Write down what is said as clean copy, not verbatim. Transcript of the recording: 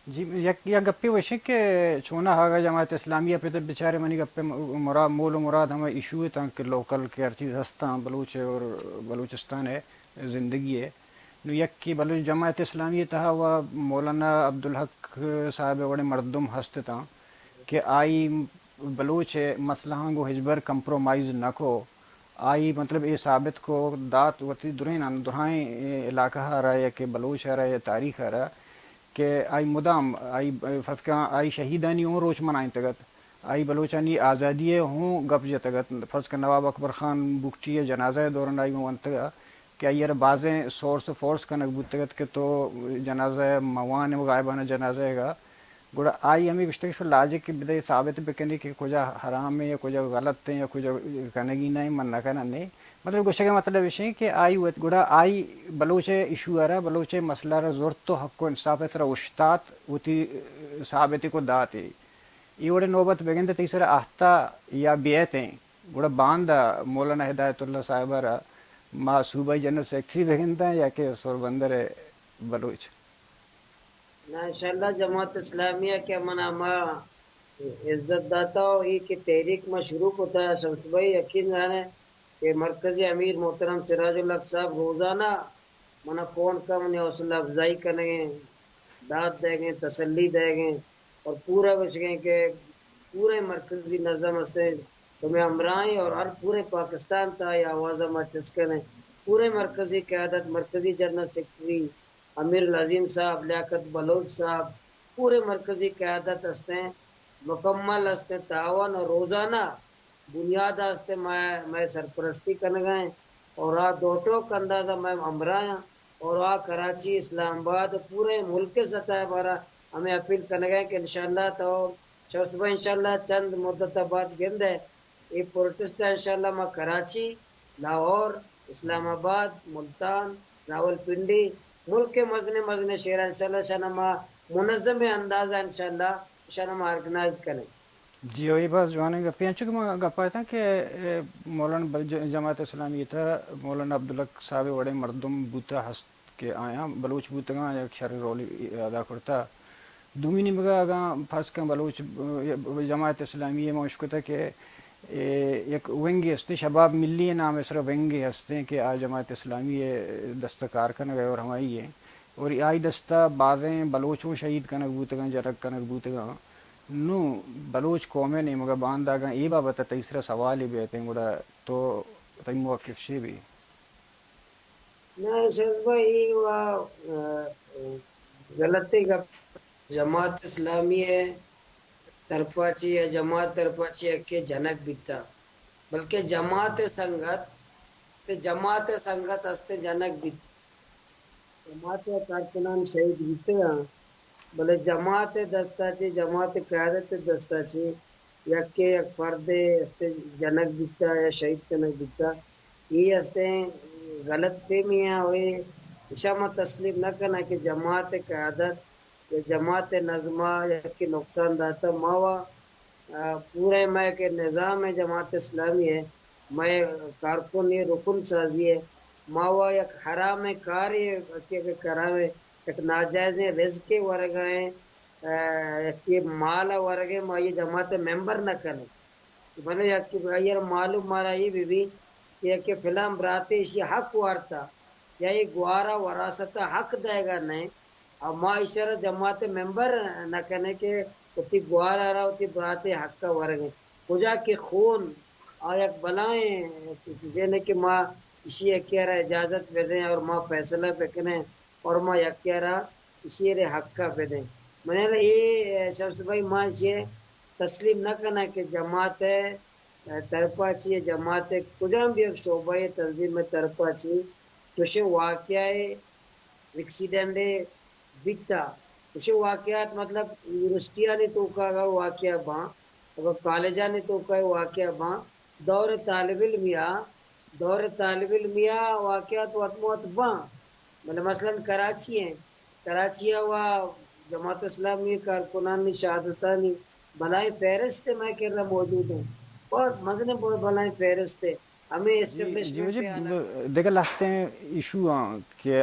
جی یا گپے وشے کہ چونا ہاگا جماعت اسلامیہ پہ تو بیچارے منی گپے مراد مول و مراد ہمیں ایشو ہے تاکہ لوکل کے ہر چیز ہستاں بلوچ اور بلوچستان ہے زندگی ہے نو یک کی بلوچ جماعت اسلامیہ تہا ہوا مولانا عبدالحق صاحب بڑے مردم ہست تھا کہ آئی بلوچ مسئلہ گو ہجبر کمپرومائز نہ کو آئی مطلب یہ ثابت کو دات وتی درائیں علاقہ آ رہا ہے کہ بلوچ آ رہا ہے تاریخ آ رہا کہ آئی مدام آئی فتقہ آئی شہیدانی ہوں روچ منائیں تگت آئی بلوچانی آزادی ہوں گپ جتگت فرض کا نواب اکبر خان بکٹی جنازہ دورن آئی ہوں انتگا کہ آئی بازیں سورس فورس کا نقبوت تگت کہ تو جنازہ موان غائبانہ جنازہ گا گوڑا آئی ہمیں گشتگش لاجک کی بدائی ثابت بکنی کہ کجا حرام ہے یا کجا غلط ہے یا کجا کنگی نہیں من نہ کنا نہیں مطلب گوشے کا مطلب ہے کہ آئی گوڑا آئی بلوچ ایشو آ رہا بلوچ مسئلہ رہا زورت تو حق و انصاف ہے سرا اشتات ہوتی ثابتی کو داتے یہ وڑے نوبت بگن تیسرا آہتا یا بیعتیں گوڑا باندھا مولانا ہدایت اللہ صاحبہ را ما صوبہ جنرل سیکٹری بگنتا یا کہ سور بندر بلوچ نہ انشاءاللہ جماعت اسلامیہ کے منا ما عزت داتا ہو یہ کہ تحریک میں شروع ہوتا ہے شمس بھائی یقین جانے کہ مرکزی امیر محترم سراج الحق صاحب روزانہ منا فون کا منی حوصلہ افزائی کریں گے داد دیں گے تسلی دیں گے اور پورا بچ گئے کہ پورے مرکزی نظم ہستے تمہیں امرائیں اور ہر پورے پاکستان تا یہ آواز چسکن ہے پورے مرکزی قیادت مرکزی جنرل سیکرٹری امیر العظیم صاحب لیاقت بلوچ صاحب پورے مرکزی قیادت ہستے ہیں مکمل ہستے تعاون اور روزانہ بنیاد ہستے میں سرپرستی کرنے گئے اور آ دوٹوں کا اندازہ میں امرائیں اور آ کراچی اسلام آباد پورے ملک کے سطح پر ہمیں اپیل کرنے گئے کہ انشاءاللہ تو صبح انشاءاللہ چند مدت بعد گند ہے یہ پروٹیسٹ ہے انشاءاللہ میں کراچی لاہور اسلام آباد ملتان راول پنڈی ملک کے مزنے شہر انشاءاللہ شاہ منظم اندازہ انشاءاللہ آرگنائز کریں جی وہی بس جوانے گپیاں چونکہ میں گپا تھا کہ مولانا جماعت اسلامی تھا مولانا عبدالحق صاحب بڑے مردم بوتا ہست کے آیا بلوچ بوتگاں ایک شر رولی ادا کرتا دومینی مگا اگاں فرض کا بلوچ جماعت اسلامی مشکل تھا کہ ایک ونگی ہستے شباب ملی نام اسرا ونگی ہستے کہ آج جماعت اسلامی دستکار کنگ اور ہمائی ہے اور آئی دستہ بعضیں بلوچوں شہید کنگ بوتگاں جرگ کنگ بوتگاں نو بلوچ قومیں نہیں مگر باندھا گا یہ بابت تیسرا سوال ہی بیتے ہیں گوڑا تو تیم موقف شی بھی نہ شاہ بھائی غلطی کا جماعت اسلامی ہے ترپاچی یا جماعت ترپاچی کے جنک بیتا بلکہ جماعت سنگت ہستے جنک بیتا جماعت کارکنان شہید بیتے ہیں بلے جماعت دستاچی جماعت قیادت دستاچی یک کے یک فردے ہستے جنک بیتا یا شہید کنک بیتا یہ ہستے غلط فہمیاں ہوئے اشامہ تسلیم نہ کرنا کہ جماعت قیادت یا جماعت نظمہ یا کہ نقصان داتا ماوا پورے میں کے نظام ہے جماعت اسلامی ہے میں کارکن رکن سازی ہے ماوا یک حرام کاری کہ کراوے ایک ناجائز رزق ورگائے کہ مال ورگے ما یہ جماعت ممبر نہ کریں بھلے یک کہ معلوم مارا یہ بھی کہ فلم براتے اسی حق وارتا یا یہ گوارا وراثت حق دے گا نہیں اور ما اشارہ جماعت ممبر نہ کرنے کے اتی گوارا رہا اتی براتے حق کا ورگے کجا کے خون آیا بلائیں جینے کہ ما اسی کہہ رہا اجازت پہ دیں اور ما فیصلہ پہ کریں اور ما یک کہہ رہا اسی رے حق کا پہ دیں میں نے یہ شمس بھائی ما اسے تسلیم نہ کرنا کہ جماعت ہے ترپاچی جماعت کجا بھی ایک شعبہ تنظیم میں ترپاچی توشے واقعہ ایکسیڈنٹ بیتا توشے واقعات مطلب یونیورسٹیاں نے تو کا واقعہ باں اگر کالجہ نے تو کا واقعہ باں دور طالب علمیا واقعات وطموت باں مطلب مثلا کراچی ہیں کراچی ہوا جماعت اسلامی کارکنان شہادتانی بلائیں فہرست میں کہہ رہا موجود ہیں اور مدن بلائیں فہرست ہمیں جی جی اسٹیبلشمنٹ مجھے پہ آنا دیکھ لگتے ہیں ایشو کہ